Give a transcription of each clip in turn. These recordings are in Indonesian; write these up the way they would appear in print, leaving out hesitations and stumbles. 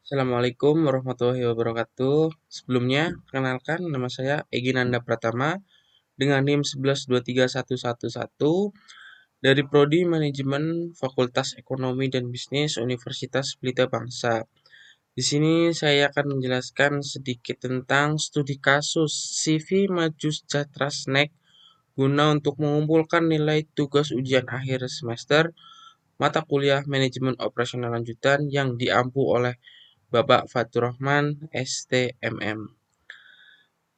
Assalamualaikum warahmatullahi wabarakatuh. Sebelumnya, perkenalkan nama saya Egy Nanda Pratama dengan NIM 11231111 dari Prodi Manajemen Fakultas Ekonomi dan Bisnis Universitas Pelita Bangsa. Di sini saya akan menjelaskan sedikit tentang studi kasus CV Maju Sejahtera SNEK guna untuk mengumpulkan nilai tugas ujian akhir semester mata kuliah Manajemen Operasional Lanjutan yang diampu oleh Bapak Faturrahman STMM.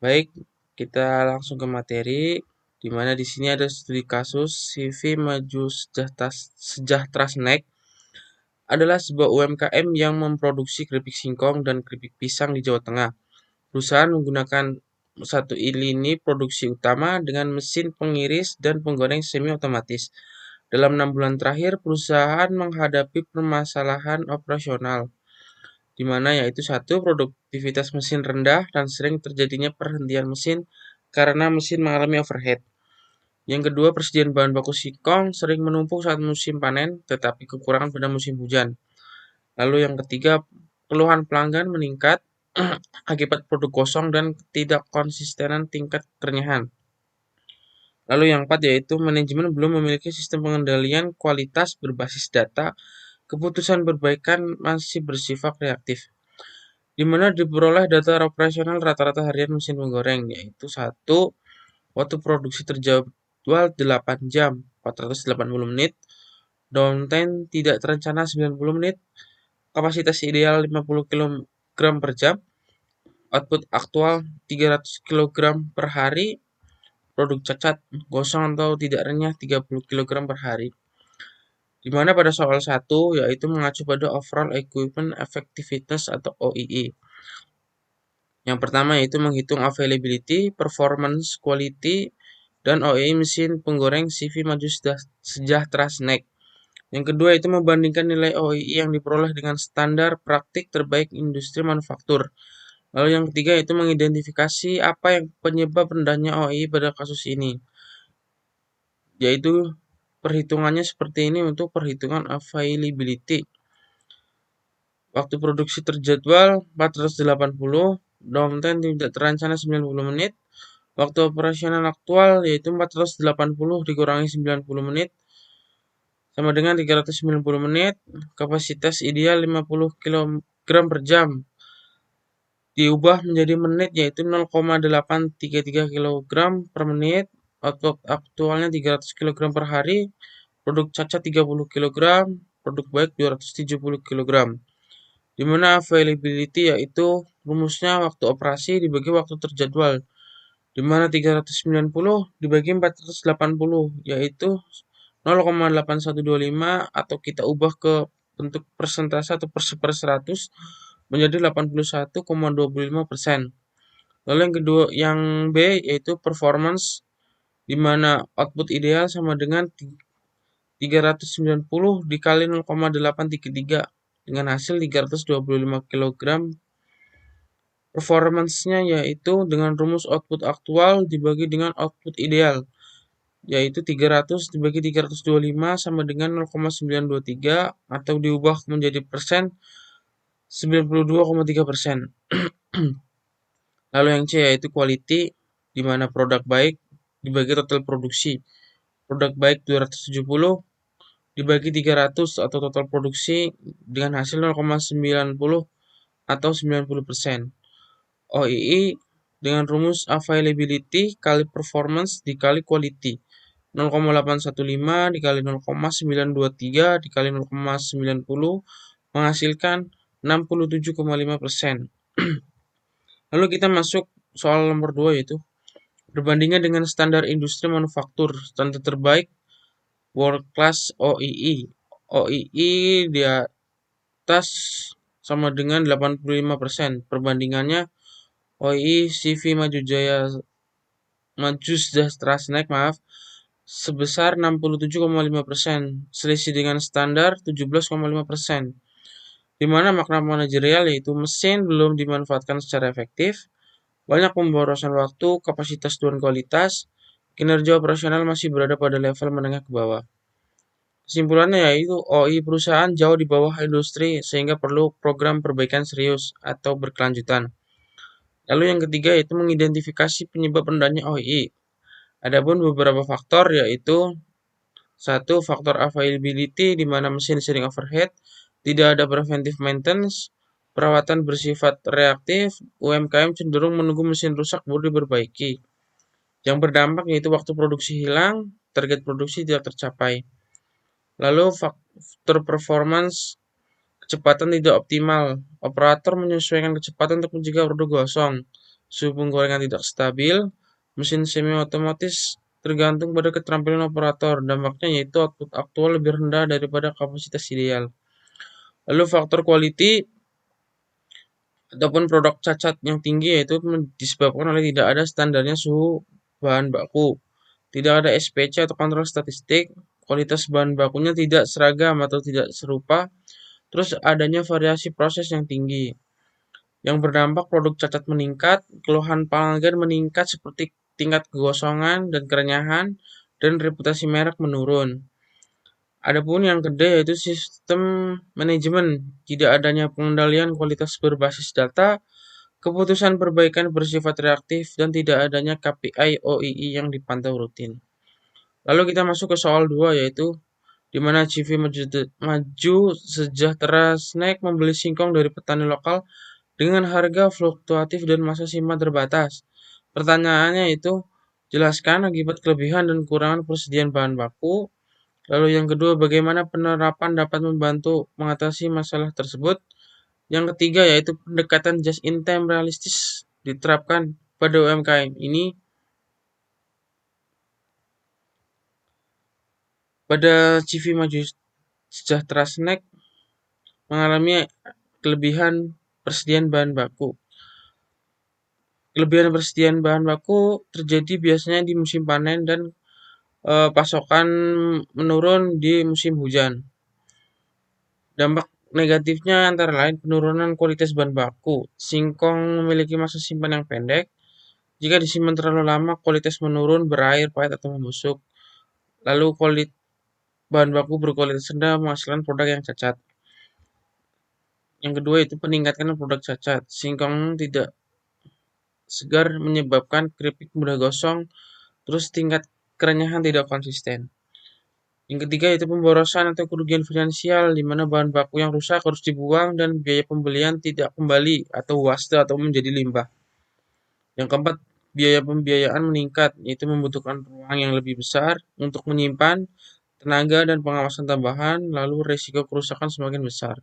Baik, kita langsung ke materi, di mana di sini ada studi kasus CV Maju Sejahtera Snack adalah sebuah UMKM yang memproduksi keripik singkong dan keripik pisang di Jawa Tengah. Perusahaan menggunakan satu lini produksi utama dengan mesin pengiris dan penggoreng semi otomatis. Dalam 6 bulan terakhir, perusahaan menghadapi permasalahan operasional di mana yaitu satu, produktivitas mesin rendah dan sering terjadinya perhentian mesin karena mesin mengalami overheat. Yang kedua, persediaan bahan baku singkong sering menumpuk saat musim panen, tetapi kekurangan pada musim hujan. Lalu yang ketiga, keluhan pelanggan meningkat akibat produk kosong dan tidak konsistenan tingkat kerenyahan. Lalu yang keempat yaitu manajemen belum memiliki sistem pengendalian kualitas berbasis data, keputusan perbaikan masih bersifat reaktif, di mana diperoleh data operasional rata-rata harian mesin menggoreng, yaitu satu, waktu produksi terjadwal 8 jam 480 menit, downtime tidak terencana 90 menit, kapasitas ideal 50 kg per jam, output aktual 300 kg per hari, produk cacat, gosong atau tidak renyah 30 kg per hari. Di mana pada soal 1 yaitu mengacu pada Overall Equipment Effectiveness atau OEE. Yang pertama yaitu menghitung availability, performance, quality, dan OEE mesin penggoreng CV Maju Sejahtera Snack. Yang kedua itu membandingkan nilai OEE yang diperoleh dengan standar praktik terbaik industri manufaktur. Lalu yang ketiga itu mengidentifikasi apa yang penyebab rendahnya OEE pada kasus ini. Yaitu perhitungannya seperti ini untuk perhitungan availability. Waktu produksi terjadwal 480, downtime tidak terencana 90 menit, waktu operasional aktual yaitu 480 dikurangi 90 menit sama dengan 390 menit, kapasitas ideal 50 kg per jam, diubah menjadi menit yaitu 0,833 kg per menit, output aktualnya 300 kg per hari, produk cacat 30 kg, produk baik 270 kg. Di mana availability yaitu rumusnya waktu operasi dibagi waktu terjadwal, di mana 390 dibagi 480 yaitu 0,8125 atau kita ubah ke bentuk persentase atau per 100 menjadi 81,25%. Lalu yang kedua, yang B yaitu performance, di mana output ideal sama dengan 390 dikali 0,833 dengan hasil 325 kg. Performance-nya yaitu dengan rumus output aktual dibagi dengan output ideal, yaitu 300 dibagi 325 sama dengan 0,923 atau diubah menjadi persen 92,3%. Lalu yang C yaitu quality, di mana produk baik dibagi total produksi. Produk baik 270 dibagi 300 atau total produksi dengan hasil 0,90 atau 90%. OEE dengan rumus availability kali performance dikali quality. 0,815 dikali 0,923 dikali 0,90 menghasilkan 67,5%. Lalu kita masuk soal nomor 2 yaitu berbandingnya dengan standar industri manufaktur, standar terbaik World Class OEE. OEE di atas sama dengan 85%. Perbandingannya OEE CV Maju Sejahtera Snack sebesar 67,5%, selisih dengan standar 17,5%. Di mana makna manajerial yaitu mesin belum dimanfaatkan secara efektif, banyak pemborosan waktu, kapasitas dan kualitas, kinerja operasional masih berada pada level menengah ke bawah. Kesimpulannya yaitu OI perusahaan jauh di bawah industri sehingga perlu program perbaikan serius atau berkelanjutan. Lalu yang ketiga yaitu mengidentifikasi penyebab rendahnya OI. Adapun beberapa faktor yaitu satu, faktor availability di mana mesin sering overhead, tidak ada preventive maintenance, perawatan bersifat reaktif, UMKM cenderung menunggu mesin rusak baru diperbaiki. Yang berdampak yaitu waktu produksi hilang, target produksi tidak tercapai. Lalu faktor performance, kecepatan tidak optimal. Operator menyesuaikan kecepatan untuk mencegah produk gosong. Suhu penggorengan tidak stabil. Mesin semi otomatis tergantung pada keterampilan operator. Dampaknya yaitu output aktual lebih rendah daripada kapasitas ideal. Lalu faktor quality ataupun produk cacat yang tinggi yaitu disebabkan oleh tidak ada standarnya suhu bahan baku. Tidak ada SPC atau kontrol statistik. Kualitas bahan bakunya tidak seragam atau tidak serupa. Terus adanya variasi proses yang tinggi. Yang berdampak produk cacat meningkat, keluhan pelanggan meningkat seperti tingkat kegosongan dan kerenyahan, dan reputasi merek menurun. Adapun yang kedua yaitu sistem manajemen, tidak adanya pengendalian kualitas berbasis data, keputusan perbaikan bersifat reaktif, dan tidak adanya KPI OII yang dipantau rutin. Lalu kita masuk ke soal 2 yaitu di mana CV Maju Sejahtera Snack membeli singkong dari petani lokal dengan harga fluktuatif dan masa simpan terbatas. Pertanyaannya itu, jelaskan akibat kelebihan dan kekurangan persediaan bahan baku. Lalu yang kedua, bagaimana penerapan dapat membantu mengatasi masalah tersebut. Yang ketiga yaitu pendekatan just in time realistis diterapkan pada UMKM ini. Pada CV Maju Sejahtera Snack mengalami kelebihan persediaan bahan baku. Kelebihan persediaan bahan baku terjadi biasanya di musim panen dan pasokan menurun di musim hujan. Dampak negatifnya antara lain penurunan kualitas bahan baku. Singkong memiliki masa simpan yang pendek. Jika disimpan terlalu lama, kualitas menurun, berair, pahit, atau membusuk. Lalu bahan baku berkualitas rendah menghasilkan produk yang cacat. Yang kedua itu peningkatkan produk cacat. Singkong tidak segar menyebabkan keripik mudah gosong, terus tingkat kerenyahan tidak konsisten. Yang ketiga itu pemborosan atau kerugian finansial, di mana bahan baku yang rusak harus dibuang dan biaya pembelian tidak kembali atau waste atau menjadi limbah. Yang keempat, biaya pembiayaan meningkat, yaitu membutuhkan ruang yang lebih besar untuk menyimpan tenaga dan pengawasan tambahan, lalu risiko kerusakan semakin besar.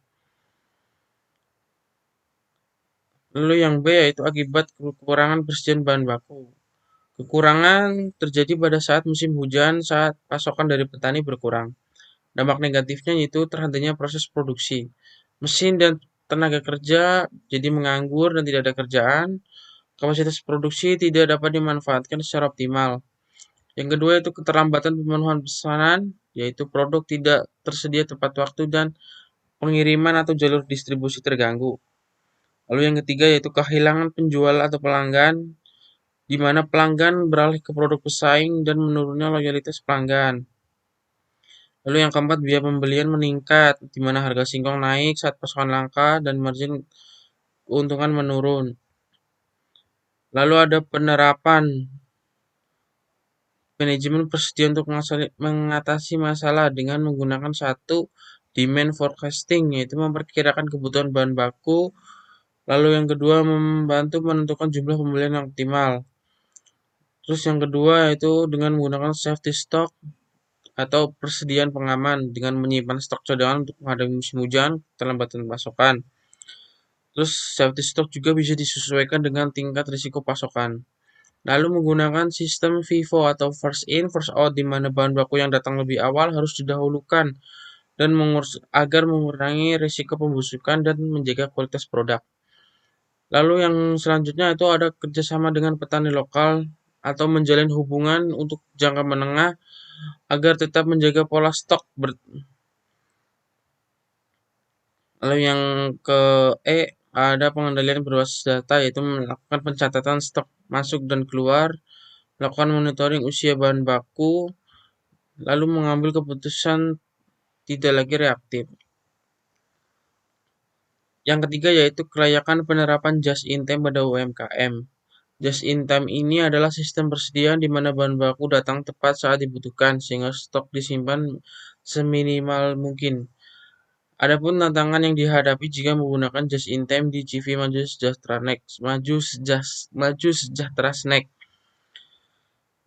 Lalu yang B yaitu akibat kekurangan persediaan bahan baku. Kekurangan terjadi pada saat musim hujan saat pasokan dari petani berkurang. Dampak negatifnya yaitu terhentinya proses produksi. Mesin dan tenaga kerja jadi menganggur dan tidak ada kerjaan. Kapasitas produksi tidak dapat dimanfaatkan secara optimal. Yang kedua itu keterlambatan pemenuhan pesanan, yaitu produk tidak tersedia tepat waktu dan pengiriman atau jalur distribusi terganggu. Lalu yang ketiga yaitu kehilangan penjual atau pelanggan, di mana pelanggan beralih ke produk pesaing dan menurunnya loyalitas pelanggan. Lalu yang keempat, biaya pembelian meningkat, di mana harga singkong naik saat pasokan langka dan margin keuntungan menurun. Lalu ada penerapan manajemen persediaan untuk mengatasi masalah dengan menggunakan satu demand forecasting, yaitu memperkirakan kebutuhan bahan baku. Lalu yang kedua membantu menentukan jumlah pembelian yang optimal. Terus yang kedua yaitu dengan menggunakan safety stock atau persediaan pengaman dengan menyimpan stok cadangan untuk menghadapi musim hujan, keterlambatan pasokan. Terus safety stock juga bisa disesuaikan dengan tingkat risiko pasokan. Lalu menggunakan sistem FIFO atau first in first out, di mana bahan baku yang datang lebih awal harus didahulukan dan agar mengurangi risiko pembusukan dan menjaga kualitas produk. Lalu yang selanjutnya itu ada kerjasama dengan petani lokal atau menjalin hubungan untuk jangka menengah agar tetap menjaga pola stok. Lalu yang ke E ada pengendalian berbasis data, yaitu melakukan pencatatan stok masuk dan keluar, melakukan monitoring usia bahan baku, lalu mengambil keputusan tidak lagi reaktif. Yang ketiga yaitu kelayakan penerapan just in time pada UMKM. Just in time ini adalah sistem persediaan di mana bahan baku datang tepat saat dibutuhkan sehingga stok disimpan seminimal mungkin. Adapun tantangan yang dihadapi jika menggunakan just in time di CV Maju Sejahtera Snack,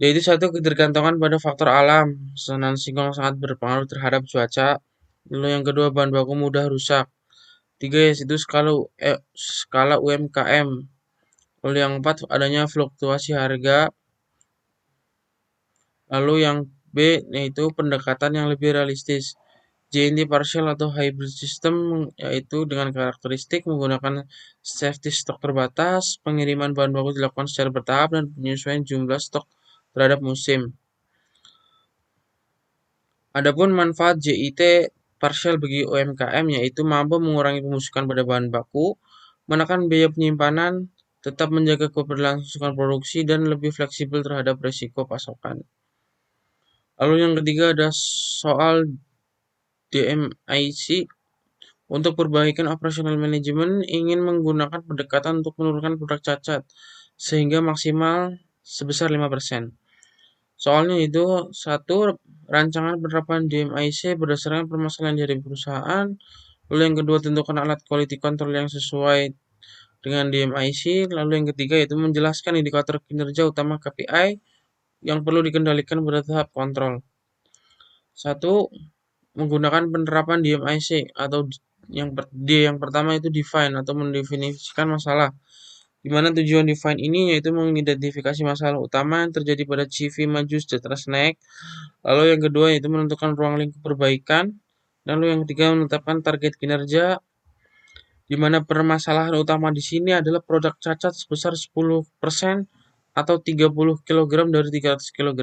yaitu satu ketergantungan pada faktor alam, pesanan singkong sangat berpengaruh terhadap cuaca. Lalu yang kedua bahan baku mudah rusak. Tiga yaitu skala UMKM. Lalu yang empat adanya fluktuasi harga. Lalu yang B yaitu pendekatan yang lebih realistis. JNT partial atau hybrid system yaitu dengan karakteristik menggunakan safety stock terbatas, pengiriman bahan baku dilakukan secara bertahap dan penyesuaian jumlah stok terhadap musim. Adapun manfaat JIT partial bagi UMKM yaitu mampu mengurangi pembusukan pada bahan baku, menekan biaya penyimpanan, tetap menjaga keberlangsungan produksi dan lebih fleksibel terhadap risiko pasokan. Lalu yang ketiga ada soal DMIC. Untuk perbaikan operasional manajemen ingin menggunakan pendekatan untuk menurunkan produk cacat sehingga maksimal sebesar 5%. Soalnya itu satu rancangan penerapan DMIC berdasarkan permasalahan dari perusahaan. Lalu yang kedua tentukan alat quality control yang sesuai dengan DMIC. Lalu yang ketiga yaitu menjelaskan indikator kinerja utama KPI yang perlu dikendalikan pada tahap kontrol. Satu, menggunakan penerapan DMIC atau yang pertama itu define atau mendefinisikan masalah. Di mana tujuan define ini yaitu mengidentifikasi masalah utama yang terjadi pada CV Maju Sejahtera Snack. Lalu yang kedua yaitu menentukan ruang lingkup perbaikan. Lalu yang ketiga menetapkan target kinerja. Di mana permasalahan utama di sini adalah produk cacat sebesar 10% atau 30 kg dari 300 kg.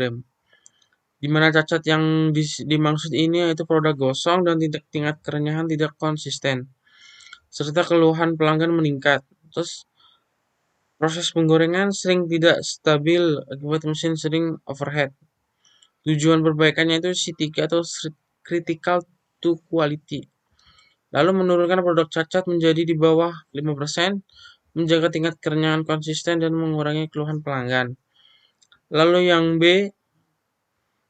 Di mana cacat yang dimaksud ini yaitu produk gosong dan tingkat kerenyahan tidak konsisten, serta keluhan pelanggan meningkat. Terus proses penggorengan sering tidak stabil akibat mesin sering overhead. Tujuan perbaikannya itu C3 atau critical to quality. Lalu menurunkan produk cacat menjadi di bawah 5%, menjaga tingkat kerenyahan konsisten dan mengurangi keluhan pelanggan. Lalu yang B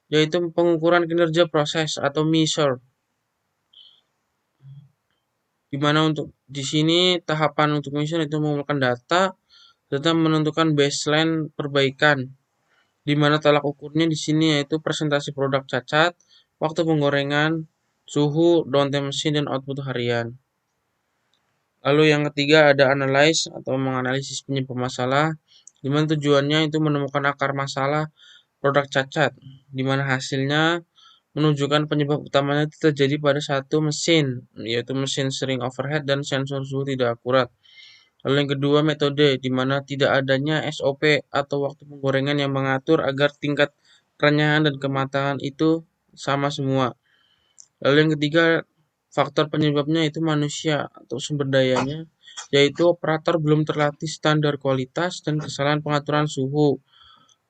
yaitu pengukuran kinerja proses atau measure. Di mana untuk di sini tahapan untuk measure itu mengumpulkan data serta menentukan baseline perbaikan. Di mana tolak ukurnya di sini yaitu presentasi produk cacat, waktu penggorengan, suhu, downtime mesin dan output harian. Lalu yang ketiga ada analyze atau menganalisis penyebab masalah, di mana tujuannya itu menemukan akar masalah produk cacat, di mana hasilnya menunjukkan penyebab utamanya itu terjadi pada satu mesin, yaitu mesin sering overhead dan sensor suhu tidak akurat. Lalu yang kedua metode, di mana tidak adanya SOP atau waktu penggorengan yang mengatur agar tingkat kerenyahan dan kematangan itu sama semua. Lalu yang ketiga faktor penyebabnya itu manusia atau sumber dayanya, yaitu operator belum terlatih standar kualitas dan kesalahan pengaturan suhu.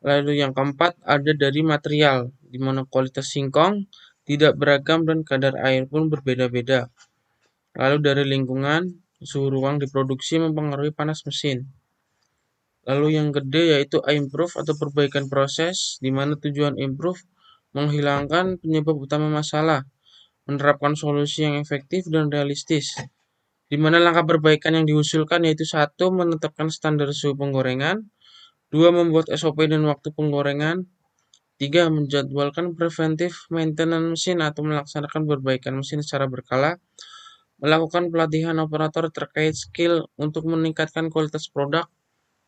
Lalu yang keempat ada dari material, di mana kualitas singkong tidak beragam dan kadar air pun berbeda-beda. Lalu dari lingkungan, suhu ruang diproduksi mempengaruhi panas mesin. Lalu yang gede yaitu improve atau perbaikan proses, di mana tujuan improve menghilangkan penyebab utama masalah, menerapkan solusi yang efektif dan realistis. Di mana langkah perbaikan yang diusulkan yaitu satu menetapkan standar suhu penggorengan, dua membuat SOP dan waktu penggorengan, tiga menjadwalkan preventive maintenance mesin atau melaksanakan perbaikan mesin secara berkala, melakukan pelatihan operator terkait skill untuk meningkatkan kualitas produk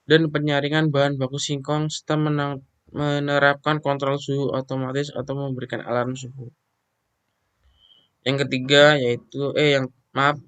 dan penyaringan bahan baku singkong serta menerapkan kontrol suhu otomatis atau memberikan alarm suhu. Yang ketiga yaitu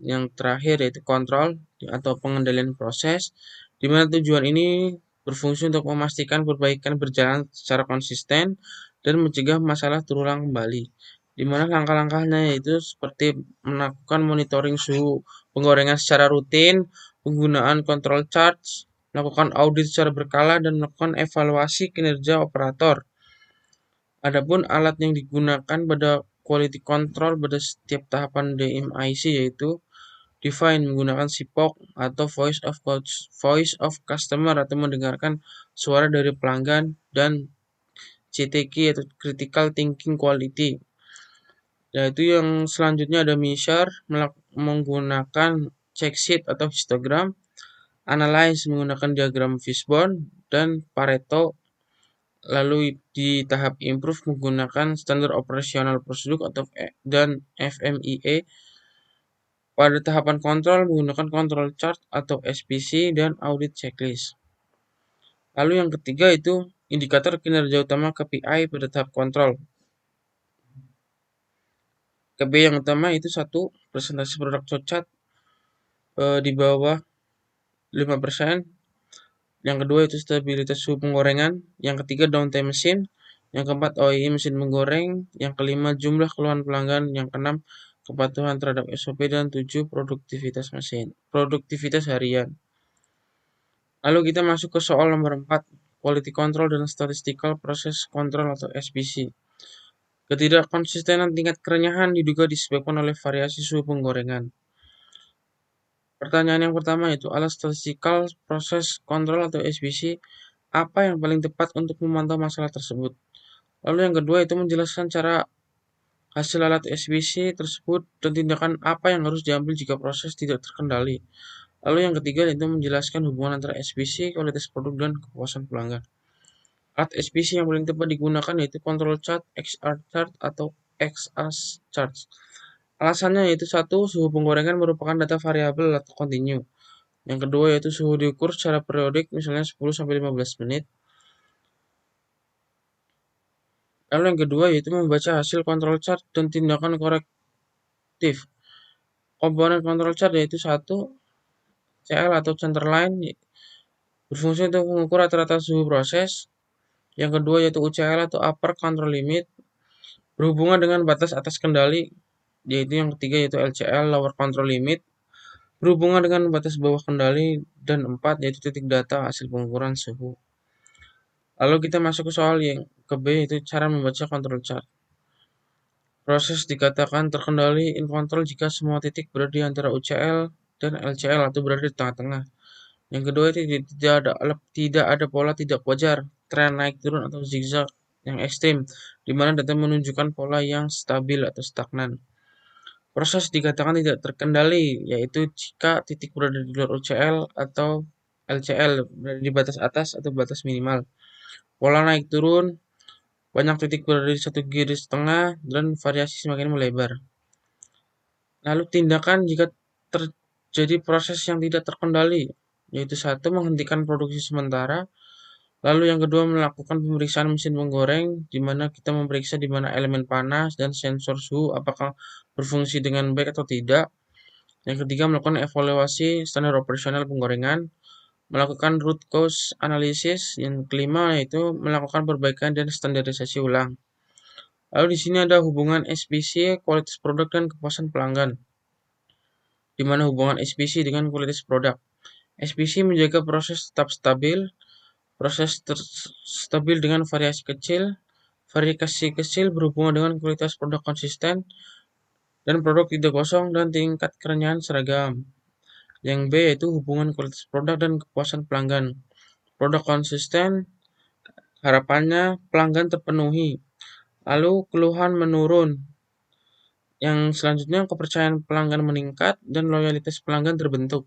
yang terakhir yaitu kontrol atau pengendalian proses, di mana tujuan ini berfungsi untuk memastikan perbaikan berjalan secara konsisten dan mencegah masalah terulang kembali. Di mana langkah-langkahnya yaitu seperti melakukan monitoring suhu penggorengan secara rutin, penggunaan control charts, melakukan audit secara berkala dan melakukan evaluasi kinerja operator. Adapun alat yang digunakan pada quality control pada setiap tahapan DMIC, yaitu define menggunakan SIPOC atau voice of customer atau mendengarkan suara dari pelanggan, dan CTQ atau critical thinking quality. Yaitu yang selanjutnya ada measure menggunakan check sheet atau histogram, analyze menggunakan diagram fishbone dan Pareto. Lalu di tahap improve menggunakan standard operational procedure atau dan FMEA. Pada tahapan kontrol menggunakan control chart atau SPC dan audit checklist. Lalu yang ketiga itu indikator kinerja utama KPI pada tahap kontrol. KPI yang utama itu 1, presentasi produk cacat di bawah 5%. Yang kedua itu stabilitas suhu penggorengan. Yang ketiga downtime mesin. Yang keempat OEE mesin menggoreng. Yang kelima jumlah keluhan pelanggan. Yang keenam kepatuhan terhadap SOP, dan 7 produktivitas harian. Lalu kita masuk ke soal nomor 4, quality control dan statistical process control atau SPC. Ketidakkonsistenan tingkat kerenyahan diduga disebabkan oleh variasi suhu penggorengan. Pertanyaan yang pertama itu alat statistical process control atau SPC, apa yang paling tepat untuk memantau masalah tersebut. Lalu yang kedua itu menjelaskan cara hasil alat SPC tersebut dan tindakan apa yang harus diambil jika proses tidak terkendali. Lalu yang ketiga itu menjelaskan hubungan antara SPC, kualitas produk, dan kepuasan pelanggan. Alat SPC yang paling tepat digunakan yaitu control chart, XR chart, atau XAS chart. Alasannya yaitu 1, suhu penggorengan merupakan data variabel atau kontinu. Yang kedua yaitu suhu diukur secara periodik, misalnya 10-15 menit. Lalu yang kedua yaitu membaca hasil control chart dan tindakan korektif. Komponen control chart yaitu 1, CL atau center line, berfungsi untuk mengukur rata-rata suhu proses. Yang kedua yaitu UCL atau upper control limit, berhubungan dengan batas atas kendali. Yaitu yang ketiga yaitu LCL, lower control limit, berhubungan dengan batas bawah kendali. Dan 4 yaitu titik data hasil pengukuran suhu. Lalu kita masuk ke soal yang ke B, yaitu cara membaca control chart. Proses dikatakan terkendali in control jika semua titik berada di antara UCL dan LCL atau berada di tengah-tengah. Yang kedua itu tidak ada pola tidak wajar, tren naik turun atau zigzag yang ekstrim, di mana data menunjukkan pola yang stabil atau stagnan. Proses dikatakan tidak terkendali, yaitu jika titik berada di luar UCL atau LCL, berada di batas atas atau batas minimal. Pola naik turun, banyak titik berada di satu garis tengah, dan variasi semakin melebar. Lalu tindakan jika terjadi proses yang tidak terkendali, yaitu 1, menghentikan produksi sementara. Lalu yang kedua melakukan pemeriksaan mesin menggoreng, di mana kita memeriksa di mana elemen panas dan sensor suhu apakah berfungsi dengan baik atau tidak. Yang ketiga melakukan evaluasi standar operasional penggorengan, melakukan root cause analysis. Yang kelima yaitu melakukan perbaikan dan standarisasi ulang. Lalu di sini ada hubungan SPC, kualitas produk, dan kepuasan pelanggan. Di mana hubungan SPC dengan kualitas produk. SPC menjaga proses tetap stabil, stabil dengan variasi kecil berhubungan dengan kualitas produk konsisten, dan produk tidak kosong, dan tingkat kerenyahan seragam. Yang B yaitu hubungan kualitas produk dan kepuasan pelanggan. Produk konsisten, harapannya pelanggan terpenuhi. Lalu keluhan menurun. Yang selanjutnya kepercayaan pelanggan meningkat dan loyalitas pelanggan terbentuk.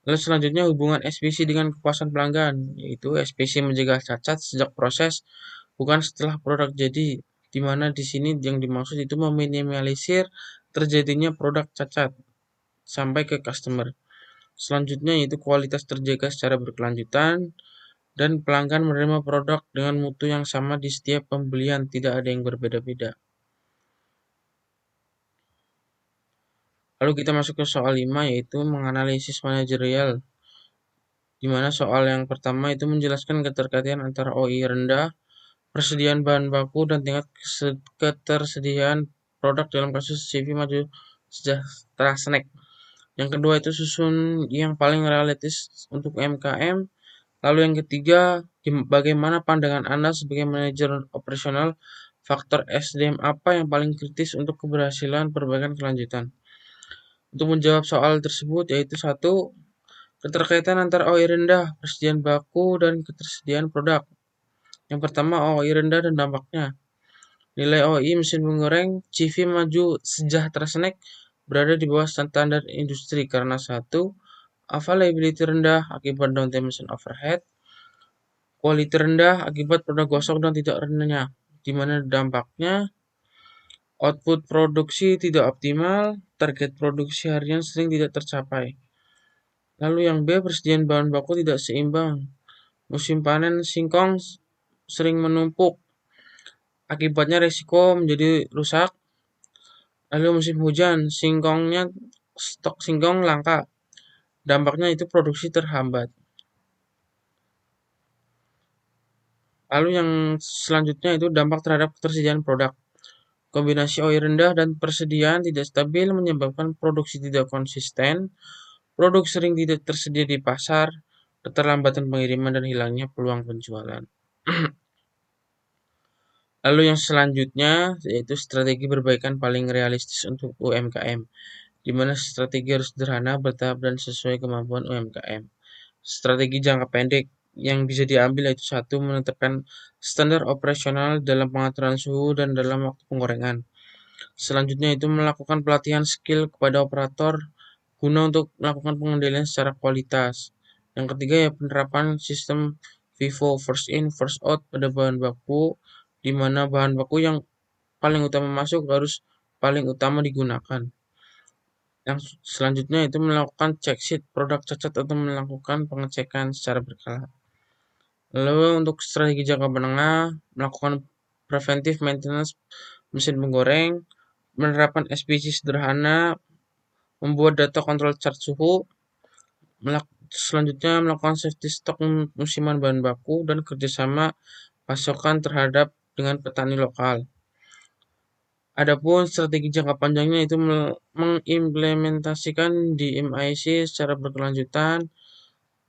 Lalu selanjutnya hubungan SPC dengan kepuasan pelanggan, yaitu SPC menjaga cacat sejak proses, bukan setelah produk jadi, di mana di sini yang dimaksud itu meminimalisir terjadinya produk cacat sampai ke customer. Selanjutnya yaitu kualitas terjaga secara berkelanjutan, dan pelanggan menerima produk dengan mutu yang sama di setiap pembelian, tidak ada yang berbeda-beda. Lalu kita masuk ke soal 5, yaitu menganalisis manajerial, di mana soal yang pertama itu menjelaskan keterkaitan antara OI rendah, persediaan bahan baku, dan tingkat ketersediaan produk dalam kasus CV Maju Sejahtera Snack. Yang kedua itu susun yang paling realistis untuk UMKM. Lalu yang ketiga, bagaimana pandangan Anda sebagai manajer operasional faktor SDM apa yang paling kritis untuk keberhasilan perbaikan kelanjutan? Untuk menjawab soal tersebut yaitu satu, keterkaitan antara OI rendah, persediaan baku, dan ketersediaan produk. Yang pertama, OI rendah dan dampaknya. Nilai OI mesin penggoreng CV Maju Sejahtera Snack berada di bawah standar industri karena satu, availability rendah akibat downtime mesin overhead, quality rendah akibat produk gosong dan tidak renyah, di mana dampaknya output produksi tidak optimal, target produksi harian sering tidak tercapai. Lalu yang B, persediaan bahan baku tidak seimbang. Musim panen singkong sering menumpuk, akibatnya risiko menjadi rusak. Lalu musim hujan, stok singkong langka, dampaknya itu produksi terhambat. Lalu yang selanjutnya itu dampak terhadap ketersediaan produk. Kombinasi OI rendah dan persediaan tidak stabil menyebabkan produksi tidak konsisten, produk sering tidak tersedia di pasar, keterlambatan pengiriman dan hilangnya peluang penjualan. Lalu yang selanjutnya yaitu strategi perbaikan paling realistis untuk UMKM, di mana strategi harus sederhana, bertahap, dan sesuai kemampuan UMKM. Strategi jangka pendek yang bisa diambil yaitu satu, menetapkan standar operasional dalam pengaturan suhu dan dalam waktu penggorengan. Selanjutnya itu melakukan pelatihan skill kepada operator guna untuk melakukan pengendalian secara kualitas. Yang ketiga ya penerapan sistem FIFO first in first out pada bahan baku, di mana bahan baku yang paling utama masuk harus paling utama digunakan. Yang selanjutnya itu melakukan check sheet produk cacat atau melakukan pengecekan secara berkala. Lalu untuk strategi jangka menengah, melakukan preventive maintenance mesin penggoreng, menerapkan SPC sederhana, membuat data kontrol chart suhu, selanjutnya melakukan safety stock musiman bahan baku, dan kerjasama pasokan terhadap dengan petani lokal. Adapun strategi jangka panjangnya itu mengimplementasikan di MIC secara berkelanjutan,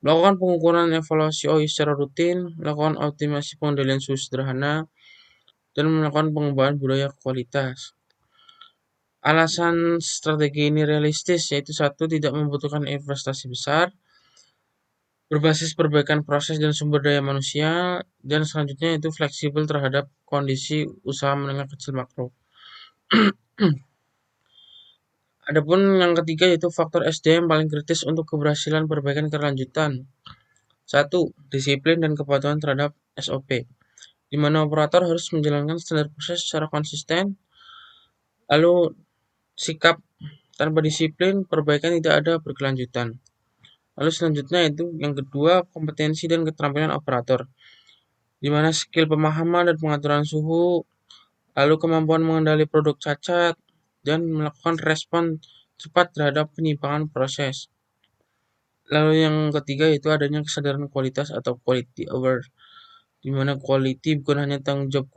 melakukan pengukuran evaluasi OI secara rutin, melakukan optimasi pengendalian suhu sederhana, dan melakukan pengembangan budaya kualitas. Alasan strategi ini realistis yaitu satu, tidak membutuhkan investasi besar, berbasis perbaikan proses dan sumber daya manusia, dan selanjutnya itu fleksibel terhadap kondisi usaha menengah kecil makro. Adapun yang ketiga yaitu faktor SDM paling kritis untuk keberhasilan perbaikan kelanjutan. Satu, disiplin dan kepatuhan terhadap SOP, di mana operator harus menjalankan standar proses secara konsisten. Lalu sikap tanpa disiplin, perbaikan tidak ada berkelanjutan. Lalu selanjutnya itu yang kedua, kompetensi dan keterampilan operator, di mana skill pemahaman dan pengaturan suhu, lalu kemampuan mengendali produk cacat, dan melakukan respon cepat terhadap penyimpangan proses. Lalu yang ketiga itu adanya kesadaran kualitas atau quality aware, di mana quality bukan hanya tanggung jawab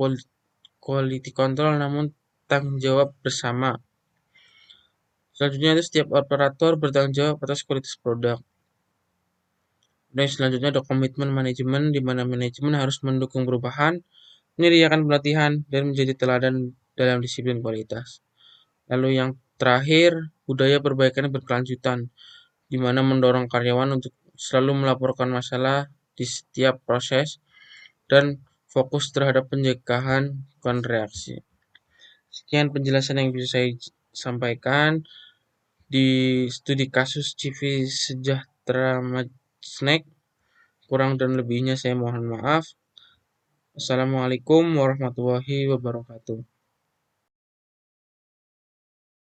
quality control namun tanggung jawab bersama. Selanjutnya itu setiap operator bertanggung jawab atas kualitas produk. Dan selanjutnya ada komitmen manajemen, di mana manajemen harus mendukung perubahan, menyediakan pelatihan, dan menjadi teladan dalam disiplin kualitas. Lalu yang terakhir, budaya perbaikan berkelanjutan, di mana mendorong karyawan untuk selalu melaporkan masalah di setiap proses dan fokus terhadap pencegahan bukan reaksi. Sekian penjelasan yang bisa saya sampaikan di studi kasus CV Sejahtera Snack. Kurang dan lebihnya saya mohon maaf. Assalamualaikum warahmatullahi wabarakatuh.